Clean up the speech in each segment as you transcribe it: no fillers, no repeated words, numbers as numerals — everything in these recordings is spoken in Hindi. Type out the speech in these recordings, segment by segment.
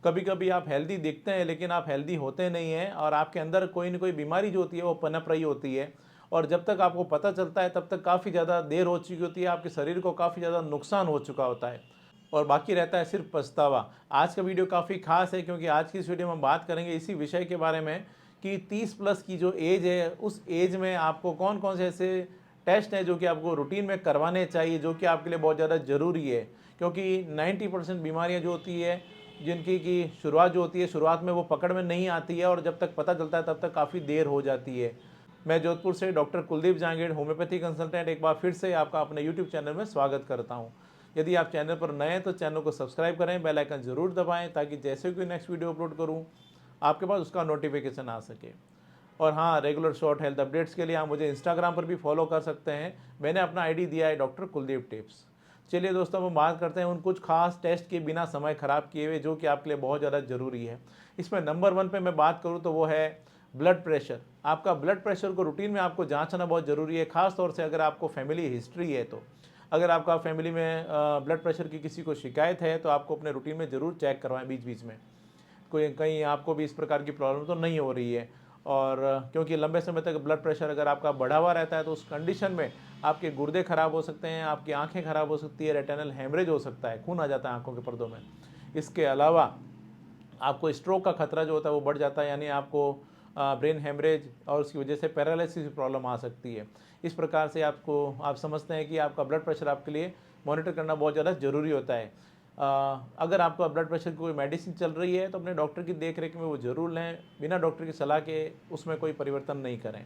कभी कभी आप हेल्दी दिखते हैं लेकिन आप हेल्दी होते नहीं हैं और आपके अंदर कोई ना कोई बीमारी जो होती है वो पनप रही होती है, और जब तक आपको पता चलता है तब तक काफ़ी ज़्यादा देर हो चुकी होती है, आपके शरीर को काफ़ी ज़्यादा नुकसान हो चुका होता है और बाकी रहता है सिर्फ पछतावा। आज का वीडियो काफ़ी खास है क्योंकि आज की इस वीडियो में हम बात करेंगे इसी विषय के बारे में कि 30 प्लस की जो एज है उस एज में आपको कौन कौन से ऐसे टेस्ट हैं जो कि आपको रूटीन में करवाने चाहिए, जो कि आपके लिए बहुत ज़्यादा ज़रूरी है। क्योंकि 90% बीमारियां जो होती है जिनकी की शुरुआत जो होती है, शुरुआत में वो पकड़ में नहीं आती है और जब तक पता चलता है तब तक काफ़ी देर हो जाती है। मैं जोधपुर से doctor Kuldeep Jangid, homeopathy consultant, एक बार फिर से आपका अपने यूट्यूब चैनल में स्वागत करता हूं। यदि आप चैनल पर नए हैं तो चैनल को सब्सक्राइब करें, बेल आइकन ज़रूर दबाएं ताकि जैसे कोई नेक्स्ट वीडियो अपलोड करूं आपके पास उसका नोटिफिकेशन आ सके। और हाँ, रेगुलर शॉर्ट हेल्थ अपडेट्स के लिए आप मुझे इंस्टाग्राम पर भी फॉलो कर सकते हैं। मैंने अपना आईडी दिया है डॉक्टर कुलदीप टिप्स। चलिए दोस्तों, हम बात करते हैं उन कुछ खास टेस्ट के बिना समय ख़राब किए हुए जो कि आपके लिए बहुत ज़्यादा ज़रूरी है। इसमें नंबर 1 पे मैं बात करूँ तो वो है ब्लड प्रेशर। आपका ब्लड प्रेशर को रूटीन में आपको जांचना बहुत ज़रूरी है, ख़ास तौर से अगर आपको फैमिली हिस्ट्री है तो। अगर आपका फैमिली में ब्लड प्रेशर की किसी को शिकायत है तो आपको अपने रूटीन में ज़रूर चेक करवाएं बीच बीच में, कोई कहीं आपको भी इस प्रकार की प्रॉब्लम तो नहीं हो रही है। और क्योंकि लंबे समय तक ब्लड प्रेशर अगर आपका बढ़ा हुआ रहता है तो उस कंडीशन में आपके गुर्दे खराब हो सकते हैं, आपकी आंखें खराब हो सकती है, रेटिनल हेमरेज हो सकता है, खून आ जाता है आंखों के पर्दों में। इसके अलावा आपको स्ट्रोक का खतरा जो होता है वो बढ़ जाता है, यानी आपको ब्रेन हेमरेज और उसकी वजह से पैरालिसिस की प्रॉब्लम आ सकती है। इस प्रकार से आप समझते हैं कि आपका ब्लड प्रेशर आपके लिए मॉनिटर करना बहुत ज़्यादा ज़रूरी होता है। अगर आपका ब्लड प्रेशर की कोई मेडिसिन चल रही है तो अपने डॉक्टर की देख रेख में वो ज़रूर लें, बिना डॉक्टर की सलाह के उसमें कोई परिवर्तन नहीं करें।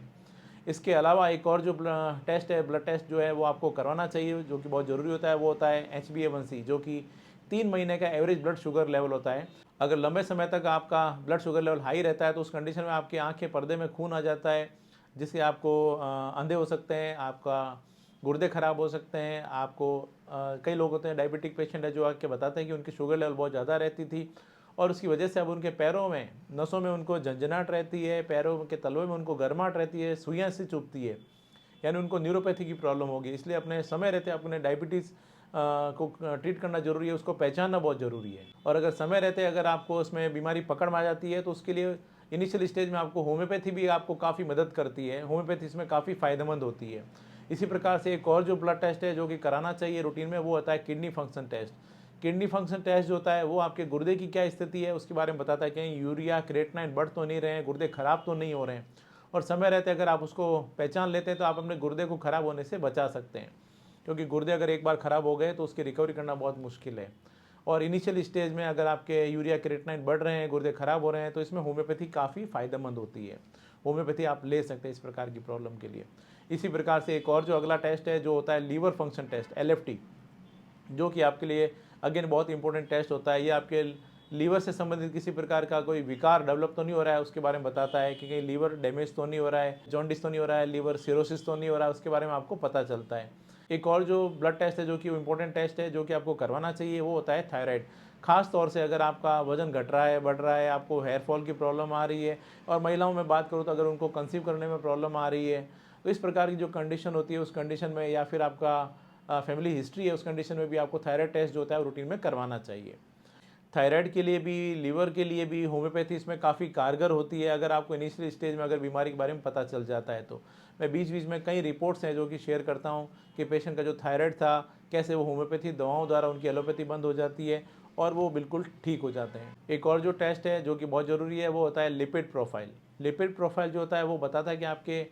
इसके अलावा एक और जो टेस्ट है, ब्लड टेस्ट जो है वो आपको करवाना चाहिए, जो कि बहुत ज़रूरी होता है, वो होता है HbA1c, जो कि 3 महीने का एवरेज ब्लड शुगर लेवल होता है। अगर लंबे समय तक आपका ब्लड शुगर लेवल हाई रहता है तो उस कंडीशन में आपकी आँख के पर्दे में खून आ जाता है, जिससे आपको अंधे हो सकते हैं, आपका गुर्दे खराब हो सकते हैं, आपको कई लोग होते हैं डायबिटिक पेशेंट है जो आके बताते हैं कि उनकी शुगर लेवल बहुत ज़्यादा रहती थी और उसकी वजह से अब उनके पैरों में, नसों में उनको झंझनाहट रहती है, पैरों के तलवे में उनको गर्माहट रहती है, सुइयाँ सी चुभती है, यानी उनको न्यूरोपैथी की प्रॉब्लम होगी। इसलिए अपने समय रहते अपने डायबिटीज़ को ट्रीट करना ज़रूरी है, उसको पहचानना बहुत ज़रूरी है। और अगर समय रहते अगर आपको उसमें बीमारी पकड़ में आ जाती है तो उसके लिए इनिशियल स्टेज में आपको होम्योपैथी भी आपको काफ़ी मदद करती है, होम्योपैथी इसमें काफ़ी फ़ायदेमंद होती है। इसी प्रकार से एक और जो ब्लड टेस्ट है जो कि कराना चाहिए रूटीन में, वो होता है kidney function test. Kidney function test जो होता है वो आपके गुर्दे की क्या स्थिति है उसके बारे में बताता है, कहीं यूरिया क्रिएटिनिन बढ़ तो नहीं रहे हैं, गुर्दे खराब तो नहीं हो रहे हैं। और समय रहते अगर आप उसको पहचान लेते हैं तो आप अपने गुर्दे को खराब होने से बचा सकते हैं, क्योंकि गुर्दे अगर एक बार ख़राब हो गए तो उसकी रिकवरी करना बहुत मुश्किल है। और इनिशियल स्टेज में अगर आपके यूरिया क्रिएटिनिन बढ़ रहे हैं, गुर्दे खराब हो रहे हैं, तो इसमें होम्योपैथी काफ़ी फ़ायदेमंद होती है। होम्योपैथी आप ले सकते हैं इस प्रकार की प्रॉब्लम के लिए। इसी प्रकार से एक और जो अगला टेस्ट है जो होता है लीवर फंक्शन टेस्ट, LFT, जो कि आपके लिए अगेन बहुत इंपॉर्टेंट टेस्ट होता है। ये आपके लीवर से संबंधित किसी प्रकार का कोई विकार डेवलप तो नहीं हो रहा है उसके बारे में बताता है, कि कहीं लीवर डैमेज तो नहीं हो रहा है, जॉन्डिस तो नहीं हो रहा है, लीवर सिरोसिस तो नहीं हो रहा है, उसके बारे में आपको पता चलता है। एक और जो ब्लड टेस्ट है जो कि इंपॉर्टेंट टेस्ट है जो कि आपको करवाना चाहिए, वो होता है थायराइड। खास तौर से अगर आपका वजन घट रहा है, बढ़ रहा है, आपको हेयर फॉल की प्रॉब्लम आ रही है, और महिलाओं में बात करूँ तो अगर उनको कंसीव करने में प्रॉब्लम आ रही है, तो इस प्रकार की जो कंडीशन होती है उस कंडीशन में, या फिर आपका फैमिली हिस्ट्री है उस कंडीशन में भी आपको थायराइड टेस्ट जो होता है वो रूटीन में करवाना चाहिए। थायराइड के लिए भी, लीवर के लिए भी होम्योपैथी इसमें काफ़ी कारगर होती है, अगर आपको इनिशियल स्टेज में अगर बीमारी के बारे में पता चल जाता है तो। मैं बीच बीच में कई रिपोर्ट्स हैं जो कि शेयर करता हूँ कि पेशेंट का जो थायराइड था, कैसे वो होम्योपैथी दवाओं द्वारा उनकी एलोपैथी बंद हो जाती है और वो बिल्कुल ठीक हो जाते हैं। एक और जो टेस्ट है जो कि बहुत ज़रूरी है वो होता है लिपिड प्रोफाइल। लिपिड प्रोफाइल जो होता है वो बताता है कि आपके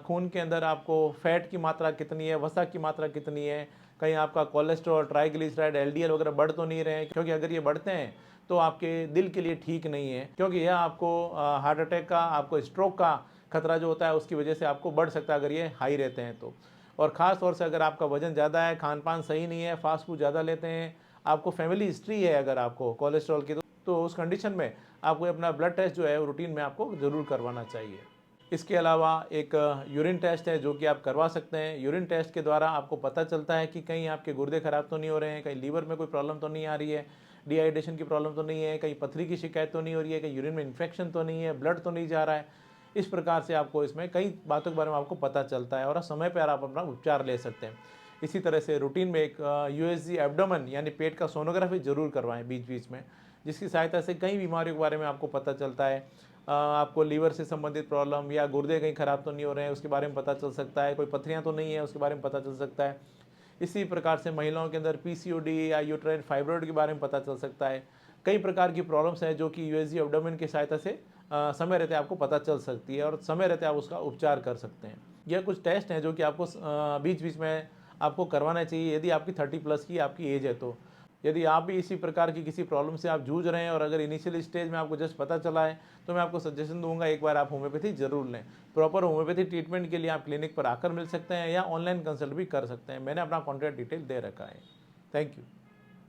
खून के अंदर आपको फैट की मात्रा कितनी है, वसा की मात्रा कितनी है, कहीं आपका कोलेस्ट्रॉल, ट्राइग्लिसराइड, LDL वगैरह बढ़ तो नहीं रहे हैं, क्योंकि अगर ये बढ़ते हैं तो आपके दिल के लिए ठीक नहीं है, क्योंकि यह आपको हार्ट अटैक का, आपको स्ट्रोक का खतरा जो होता है उसकी वजह से आपको बढ़ सकता है अगर ये हाई रहते हैं तो। और ख़ास तौर से अगर आपका वजन ज़्यादा है, खान पान सही नहीं है, फास्ट फूड ज़्यादा लेते हैं, आपको फैमिली हिस्ट्री है अगर आपको कोलेस्ट्रॉल की, तो उस कंडीशन में आपको अपना ब्लड टेस्ट जो है वो रूटीन में आपको ज़रूर करवाना चाहिए। इसके अलावा एक यूरिन टेस्ट है जो कि आप करवा सकते हैं। यूरिन टेस्ट के द्वारा आपको पता चलता है कि कहीं आपके गुर्दे खराब तो नहीं हो रहे हैं, कहीं लीवर में कोई प्रॉब्लम तो नहीं आ रही है, डिहाइड्रेशन की प्रॉब्लम तो नहीं है, कहीं पथरी की शिकायत तो नहीं हो रही है, कहीं यूरिन में इन्फेक्शन तो नहीं है, ब्लड तो नहीं जा रहा है। इस प्रकार से आपको इसमें कई बातों के बारे में आपको पता चलता है और समय पर आप अपना उपचार ले सकते हैं। इसी तरह से रूटीन में एक USG एब्डोमेन यानी पेट का सोनोग्राफी जरूर करवाएं बीच बीच में, जिसकी सहायता से कई बीमारियों के बारे में आपको पता चलता है। आपको लीवर से संबंधित प्रॉब्लम या गुर्दे कहीं ख़राब तो नहीं हो रहे हैं उसके बारे में पता चल सकता है, कोई पथरियाँ तो नहीं है उसके बारे में पता चल सकता है। इसी प्रकार से महिलाओं के अंदर पीसीओडी या यूट्राइन फाइब्रॉइड के बारे में पता चल सकता है। कई प्रकार की प्रॉब्लम्स हैं जो कि यूएसजी एब्डोमेन की सहायता से समय रहते आपको पता चल सकती है और समय रहते आप उसका उपचार कर सकते हैं। यह कुछ टेस्ट हैं जो कि आपको बीच बीच में आपको करवाना चाहिए यदि आपकी 30 प्लस की आपकी एज है तो। यदि आप भी इसी प्रकार की किसी प्रॉब्लम से आप जूझ रहे हैं और अगर इनिशियल स्टेज में आपको जस्ट पता चला है तो मैं आपको सजेशन दूंगा एक बार आप होम्योपैथी जरूर लें। प्रॉपर होम्योपैथी ट्रीटमेंट के लिए आप क्लिनिक पर आकर मिल सकते हैं या ऑनलाइन कंसल्ट भी कर सकते हैं। मैंने अपना कॉन्टैक्ट डिटेल दे रखा है। Thank you.